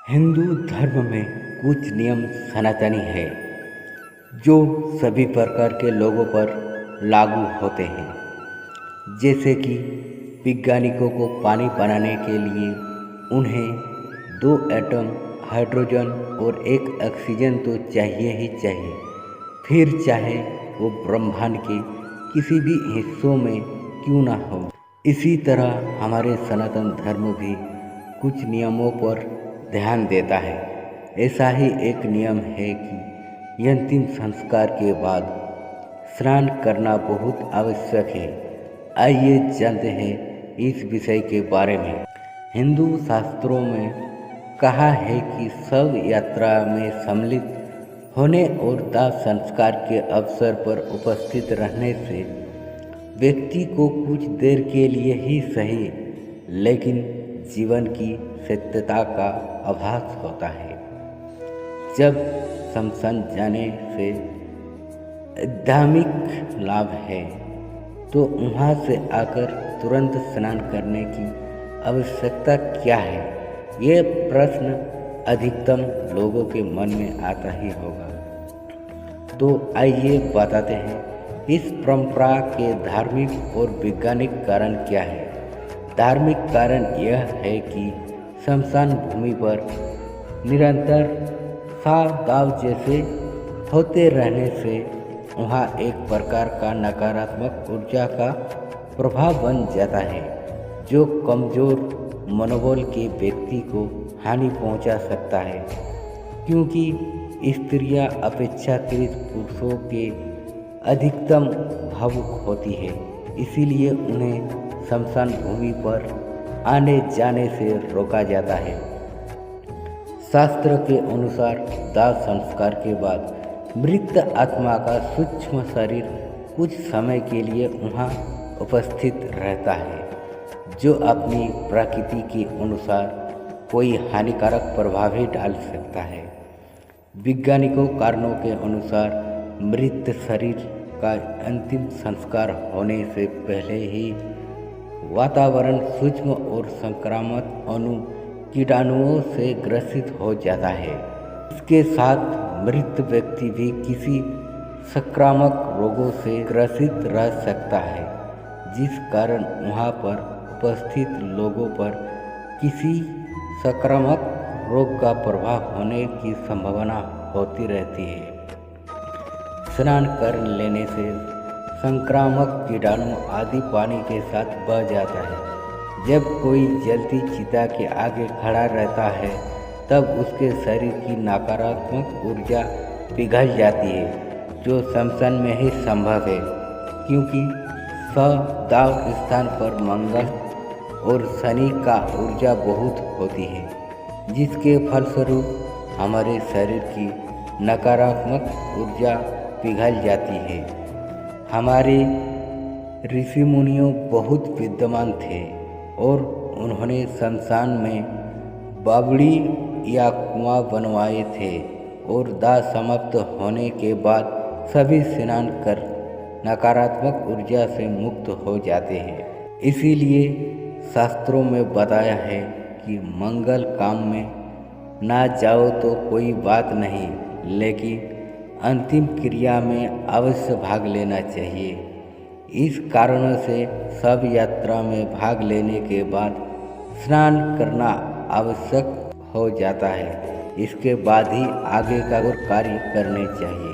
हिंदू धर्म में कुछ नियम सनातनी है जो सभी प्रकार के लोगों पर लागू होते हैं। जैसे कि वैज्ञानिकों को पानी बनाने के लिए उन्हें 2 एटम हाइड्रोजन और 1 ऑक्सीजन तो चाहिए ही चाहिए, फिर चाहे वो ब्रह्मांड के किसी भी हिस्सों में क्यों ना हो। इसी तरह हमारे सनातन धर्म भी कुछ नियमों पर ध्यान देता है। ऐसा ही एक नियम है कि अंतिम संस्कार के बाद स्नान करना बहुत आवश्यक है। आइए जानते हैं इस विषय के बारे में। हिंदू शास्त्रों में कहा है कि शव यात्रा में सम्मिलित होने और दाह संस्कार के अवसर पर उपस्थित रहने से व्यक्ति को कुछ देर के लिए ही सही लेकिन जीवन की सत्यता का आभास होता है। जब शमशान जाने से आध्यात्मिक लाभ है तो वहाँ से आकर तुरंत स्नान करने की आवश्यकता क्या है? ये प्रश्न अधिकतम लोगों के मन में आता ही होगा। तो आइए बताते हैं इस परंपरा के धार्मिक और वैज्ञानिक कारण क्या है। धार्मिक कारण यह है कि शमशान भूमि पर निरंतर दाव जैसे होते रहने से वहाँ एक प्रकार का नकारात्मक ऊर्जा का प्रभाव बन जाता है जो कमजोर मनोबल के व्यक्ति को हानि पहुँचा सकता है। क्योंकि स्त्रियां अपेक्षाकृत पुरुषों के अधिकतम भावुक होती है, इसीलिए उन्हें शमशान भूमि पर आने जाने से रोका जाता है। शास्त्र के अनुसार दाह संस्कार के बाद मृत आत्मा का सूक्ष्म शरीर कुछ समय के लिए वहाँ उपस्थित रहता है, जो अपनी प्रकृति के अनुसार कोई हानिकारक प्रभाव ही डाल सकता है। वैज्ञानिकों कारणों के अनुसार मृत शरीर का अंतिम संस्कार होने से पहले ही वातावरण सूक्ष्म और संक्रामक कीटाणुओं से ग्रसित हो जाता है। इसके साथ मृत व्यक्ति भी किसी संक्रामक रोगों से ग्रसित रह सकता है, जिस कारण वहाँ पर उपस्थित लोगों पर किसी संक्रामक रोग का प्रभाव होने की संभावना होती रहती है। स्नान कर लेने से संक्रामक कीटाणु आदि पानी के साथ बह जाता है। जब कोई जलती चिता के आगे खड़ा रहता है तब उसके शरीर की नकारात्मक ऊर्जा पिघल जाती है, जो शमशान में ही संभव है। क्योंकि दाव स्थान पर मंगल और शनि का ऊर्जा बहुत होती है, जिसके फलस्वरूप हमारे शरीर की नकारात्मक ऊर्जा पिघल जाती है। हमारे ऋषि मुनियों बहुत विद्वान थे और उन्होंने शमशान में बावड़ी या कुआं बनवाए थे और दाह समाप्त होने के बाद सभी स्नान कर नकारात्मक ऊर्जा से मुक्त हो जाते हैं। इसीलिए शास्त्रों में बताया है कि मंगल काम में ना जाओ तो कोई बात नहीं, लेकिन अंतिम क्रिया में अवश्य भाग लेना चाहिए। इस कारणों से शव यात्रा में भाग लेने के बाद स्नान करना आवश्यक हो जाता है। इसके बाद ही आगे का कार्य करने चाहिए।